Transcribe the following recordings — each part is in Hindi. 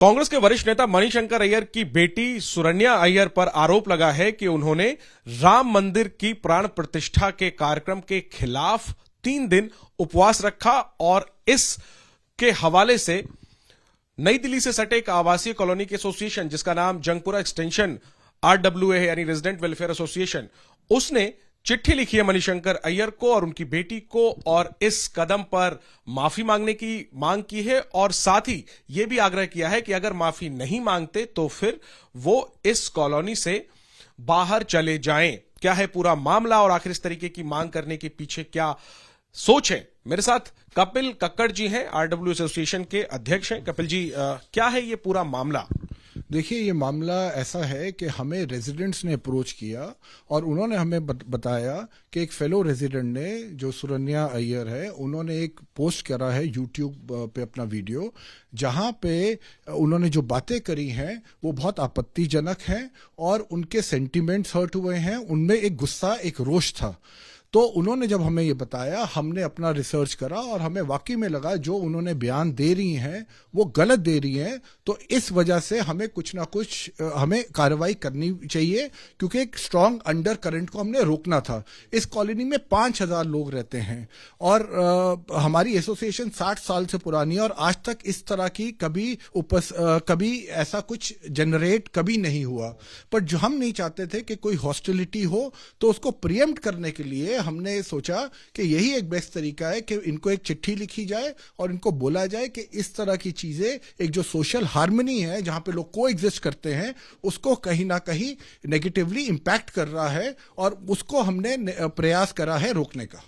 कांग्रेस के वरिष्ठ नेता मणिशंकर अय्यर की बेटी सुरन्या अय्यर पर आरोप लगा है कि उन्होंने राम मंदिर की प्राण प्रतिष्ठा के कार्यक्रम के खिलाफ 3 दिन उपवास रखा और इस के हवाले से नई दिल्ली से सटे एक आवासीय कॉलोनी के एसोसिएशन जिसका नाम जंगपुरा एक्सटेंशन RWA है यानी रेजिडेंट वेलफेयर एसोसिएशन, उसने चिट्ठी लिखी है मणिशंकर अय्यर को और उनकी बेटी को और इस कदम पर माफी मांगने की मांग की है और साथ ही यह भी आग्रह किया है कि अगर माफी नहीं मांगते तो फिर वो इस कॉलोनी से बाहर चले जाएं। क्या है पूरा मामला और आखिर इस तरीके की मांग करने के पीछे क्या सोच है? मेरे साथ कपिल कक्कड़ जी हैं, RWA एसोसिएशन के अध्यक्ष हैं। कपिल जी, क्या है ये पूरा मामला? देखिए, ये मामला ऐसा है कि हमें रेजिडेंट्स ने अप्रोच किया और उन्होंने हमें बताया कि एक फेलो रेजिडेंट ने, जो सुरन्या अय्यर है, उन्होंने एक पोस्ट करा है यूट्यूब पे अपना वीडियो, जहां पे उन्होंने जो बातें करी हैं वो बहुत आपत्तिजनक हैं और उनके सेंटिमेंट्स हर्ट हुए हैं। उनमें एक गुस्सा, एक रोष था। तो उन्होंने जब हमें ये बताया, हमने अपना रिसर्च करा और हमें वाकई में लगा जो उन्होंने बयान दे रही हैं वो गलत दे रही हैं। तो इस वजह से हमें कुछ ना कुछ हमें कार्रवाई करनी चाहिए, क्योंकि एक स्ट्रांग अंडर करंट को हमने रोकना था। इस कॉलोनी में 5000 लोग रहते हैं और हमारी एसोसिएशन 60 साल से पुरानी है और आज तक इस तरह की कभी ऐसा कुछ जनरेट कभी नहीं हुआ। पर जो हम नहीं चाहते थे कि कोई हॉस्टिलिटी हो, तो उसको प्रिएम्प्ट करने के लिए हमने सोचा कि यही एक बेस्ट तरीका है कि इनको एक चिट्ठी लिखी जाए और इनको बोला जाए कि इस तरह की चीजें, एक जो सोशल हार्मनी है जहां पे लोग को एग्जिस्ट करते हैं, उसको कहीं ना कहीं नेगेटिवली इंपैक्ट कर रहा है और उसको हमने प्रयास करा है रोकने का।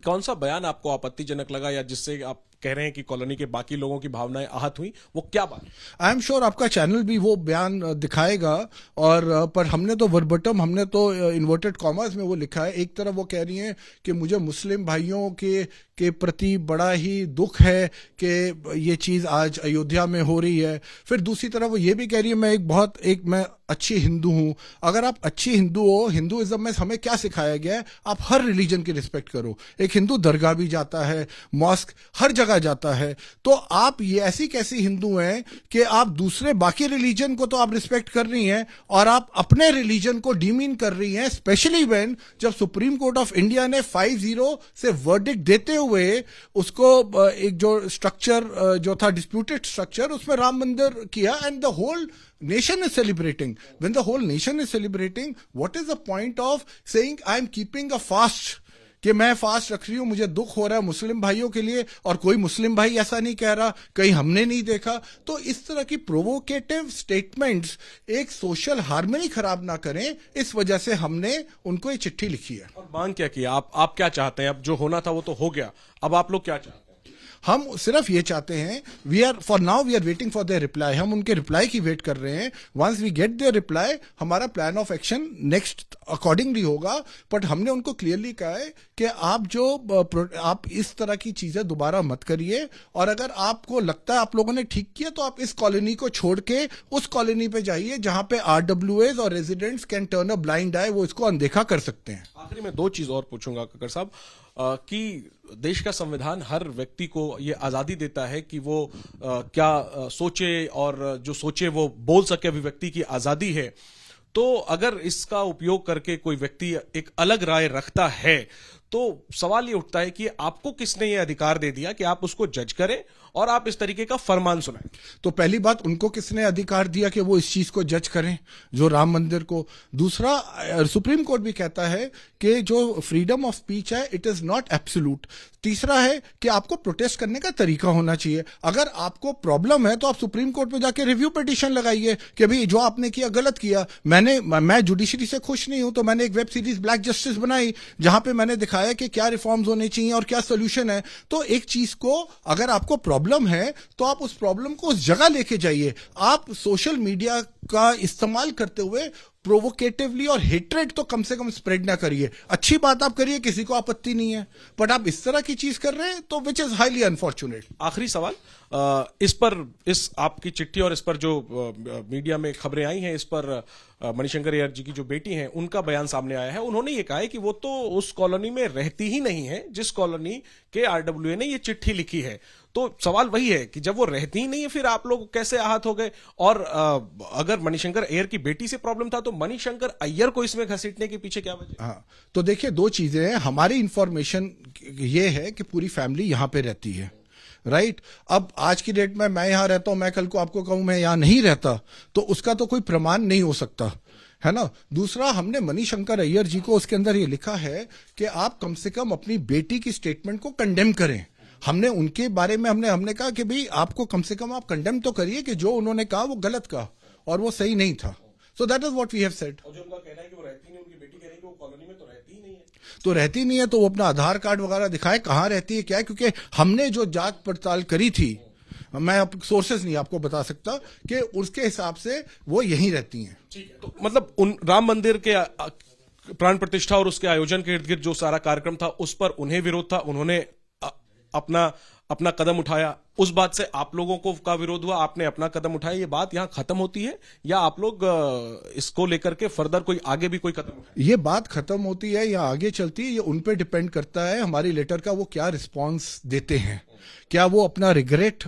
कौन सा बयान आपको आपत्तिजनक लगा या जिससे आप कह रहे हैं कि कॉलोनी के बाकी लोगों की भावनाएं आहत हुई, वो क्या बात? आई एम श्योर आपका चैनल भी वो बयान दिखाएगा और पर हमने तो वर्बटम, हमने तो इन्वर्टेड कॉमर्स में वो लिखा है। एक तरफ वो कह रही हैं कि मुझे मुस्लिम भाइयों के प्रति बड़ा ही दुख है कि ये चीज आज अयोध्या में हो रही है। फिर दूसरी तरफ वो ये भी कह रही है मैं अच्छी हिंदू हूं। अगर आप अच्छी हिंदू हो, हिंदुइज्म में हमें क्या सिखाया गया है? आप हर रिलीजन की रिस्पेक्ट करो। एक हिंदू दरगाह भी जाता है, मॉस्क हर जगह जाता है। तो आप ये ऐसी कैसी हिंदू हैं कि आप दूसरे बाकी रिलीजन को तो आप रिस्पेक्ट कर रही हैं और आप अपने रिलीजन को डीमीन कर रही हैं, स्पेशली व्हेन जब सुप्रीम कोर्ट ऑफ इंडिया ने 5-0 से वर्डिक्ट देते हुए उसको एक जो स्ट्रक्चर जो था डिस्प्यूटेड स्ट्रक्चर, उसमें राम मंदिर किया and the whole nation is celebrating. When the whole nation is celebrating, what is the point of saying I am keeping a fast? कि मैं फास्ट रख रही हूं, मुझे दुख हो रहा है मुस्लिम भाइयों के लिए, और कोई मुस्लिम भाई ऐसा नहीं कह रहा, कहीं हमने नहीं देखा। तो इस तरह की प्रोवोकेटिव स्टेटमेंट्स एक सोशल हार्मनी खराब ना करें, इस वजह से हमने उनको ये चिट्ठी लिखी है। और मांग क्या की? आप क्या चाहते हैं? अब जो होना था वो तो हो गया, अब आप लोग क्या चाहते हैं? हम सिर्फ ये चाहते हैं, for now we are waiting for their reply. हम उनके रिप्लाई की वेट कर रहे हैं। Once we get their reply, हमारा plan of action next accordingly होगा। बट हमने उनको क्लियरली कहा है कि आप इस तरह की चीजें दोबारा मत करिए, और अगर आपको लगता है आप लोगों ने ठीक किया तो आप इस कॉलोनी को छोड़ के उस कॉलोनी पे जाइए जहां पे RWAs और residents can turn a blind eye, वो इसको अनदेखा कर सकते हैं। आखिरी में 2 चीज और पूछूंगा कक्कड़ साहब, कि देश का संविधान हर व्यक्ति को ये आजादी देता है कि वो क्या सोचे और जो सोचे वो बोल सके, अभिव्यक्ति की आजादी है। तो अगर इसका उपयोग करके कोई व्यक्ति एक अलग राय रखता है तो सवाल ये उठता है कि आपको किसने ये अधिकार दे दिया कि आप उसको जज करें और आप इस तरीके का फरमान सुनाएं? तो पहली बात, उनको किसने अधिकार दिया कि वो इस चीज को जज करें, जो राम मंदिर को? दूसरा, सुप्रीम कोर्ट भी कहता है कि जो फ्रीडम ऑफ स्पीच है, इट इज नॉट एब्सोल्यूट। तीसरा है कि आपको प्रोटेस्ट करने का तरीका होना चाहिए। अगर आपको प्रॉब्लम है तो आप सुप्रीम कोर्ट में जाके रिव्यू पिटीशन लगाइए कि भाई जो आपने किया गलत किया। मैं जुडिशरी से खुश नहीं हूं, तो मैंने एक वेब सीरीज ब्लैक जस्टिस बनाई जहां पे मैंने दिखाया कि क्या रिफॉर्म्स होने चाहिए और क्या सोल्यूशन है। तो एक चीज को, अगर आपको प्रॉब्लम है तो आप उस प्रॉब्लम को उस जगह लेके जाइए। आप सोशल मीडिया का इस्तेमाल करते हुए प्रोवोकेटिवली और हेट्रेड तो कम से कम स्प्रेड ना करिए। अच्छी बात आप करिए, किसी को आपत्ति नहीं है, बट आप इस तरह की चीज कर रहे हैं तो विच इज हाईली अनफॉर्चुनेट। आखिरी सवाल, इस आपकी चिट्ठी और इस पर जो मीडिया में खबरें आई हैं, इस पर मणिशंकर अय्यर जी की जो बेटी हैं उनका बयान सामने आया है। उन्होंने ये कहा है कि वो तो उस कॉलोनी में रहती ही नहीं है जिस कॉलोनी के आरडब्ल्यूए ने ये चिट्ठी लिखी है। तो सवाल वही है कि जब वो रहती ही नहीं है, फिर आप लोग कैसे आहत हो गए? और अगर मणिशंकर अय्यर की बेटी से प्रॉब्लम था तो मणिशंकर अय्यर को इसमें घसीटने के पीछे क्या वजह? हाँ, तो देखिए, दो चीजें हैं। हमारी इंफॉर्मेशन ये है कि पूरी फैमिली यहां पे रहती है, राइट? अब आज की डेट में मैं यहां रहता हूं, मैं कल को आपको कहूं मैं यहां नहीं रहता, तो उसका तो कोई प्रमाण नहीं हो सकता, है ना? दूसरा, हमने मणिशंकर अय्यर जी को उसके अंदर ये लिखा है कि आप कम से कम अपनी बेटी की स्टेटमेंट को कंडेम करें। हमने उनके बारे में हमने कहा कि भाई आपको कम से कम आप कंडेम तो करिए कि जो उन्होंने कहा वो गलत कहा और वो सही नहीं था। So that is what we have said. और जो उनका कहना है कि वो रहती नहीं, उनकी बेटी कह रही है कि वो कॉलोनी में तो रहती ही नहीं है। तो रहती नहीं है तो वो अपना आधार कार्ड वगैरह दिखाए कहाँ रहती है, क्या है, क्योंकि हमने जो जांच पड़ताल करी थी, मैं सोर्सेस नहीं आपको बता सकता, कि उसके हिसाब से वो यहीं रहती हैं। ठीक है, तो मतलब उन राम मंदिर के प्राण प्रतिष्ठा और उसके आयोजन के इर्द गिर्द जो सारा कार्यक्रम था उस पर उन्हें विरोध था, उन्होंने अपना कदम उठाया, उस बात से आप लोगों को का विरोध हुआ, आपने अपना कदम उठाया, ये बात यहां खत्म होती है या आप लोग इसको लेकर के फर्दर कोई आगे भी कोई कदम उठाए? ये बात खत्म होती है या आगे चलती है, ये उन पे डिपेंड करता है हमारी लेटर का वो क्या रिस्पांस देते हैं, क्या वो अपना रिग्रेट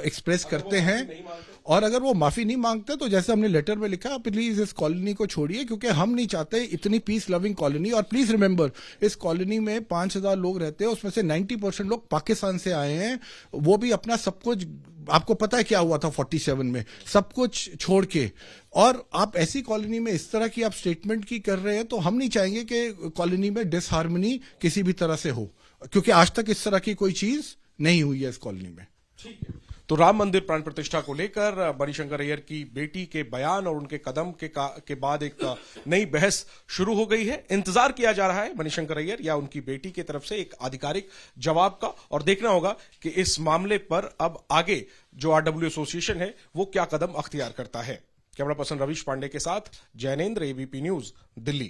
एक्सप्रेस करते हैं, और अगर वो माफी नहीं मांगते तो जैसे हमने लेटर में लिखा, प्लीज इस कॉलोनी को छोड़िए, क्योंकि हम नहीं चाहते इतनी पीस लविंग कॉलोनी। और प्लीज रिमेंबर, इस कॉलोनी में 5000 लोग रहते हैं, उसमें से 90% लोग पाकिस्तान से आए हैं, वो भी अपना सब कुछ, आपको पता है क्या हुआ था 47 में, सब कुछ छोड़ के, और आप ऐसी कॉलोनी में इस तरह की आप स्टेटमेंट की कर रहे हैं, तो हम नहीं चाहेंगे कि कॉलोनी में डिसहार्मनी किसी भी तरह से हो, क्योंकि आज तक इस तरह की कोई चीज नहीं हुई है इस कॉलोनी में। ठीक है, तो राम मंदिर प्राण प्रतिष्ठा को लेकर मणिशंकर अय्यर की बेटी के बयान और उनके कदम के बाद एक नई बहस शुरू हो गई है। इंतजार किया जा रहा है मणिशंकर अय्यर या उनकी बेटी की तरफ से एक आधिकारिक जवाब का, और देखना होगा कि इस मामले पर अब आगे जो आरडब्ल्यू एसोसिएशन है वो क्या कदम अख्तियार करता है। कैमरा पर्सन रवीश पांडे के साथ जैनेंद्र, एबीपी न्यूज, दिल्ली।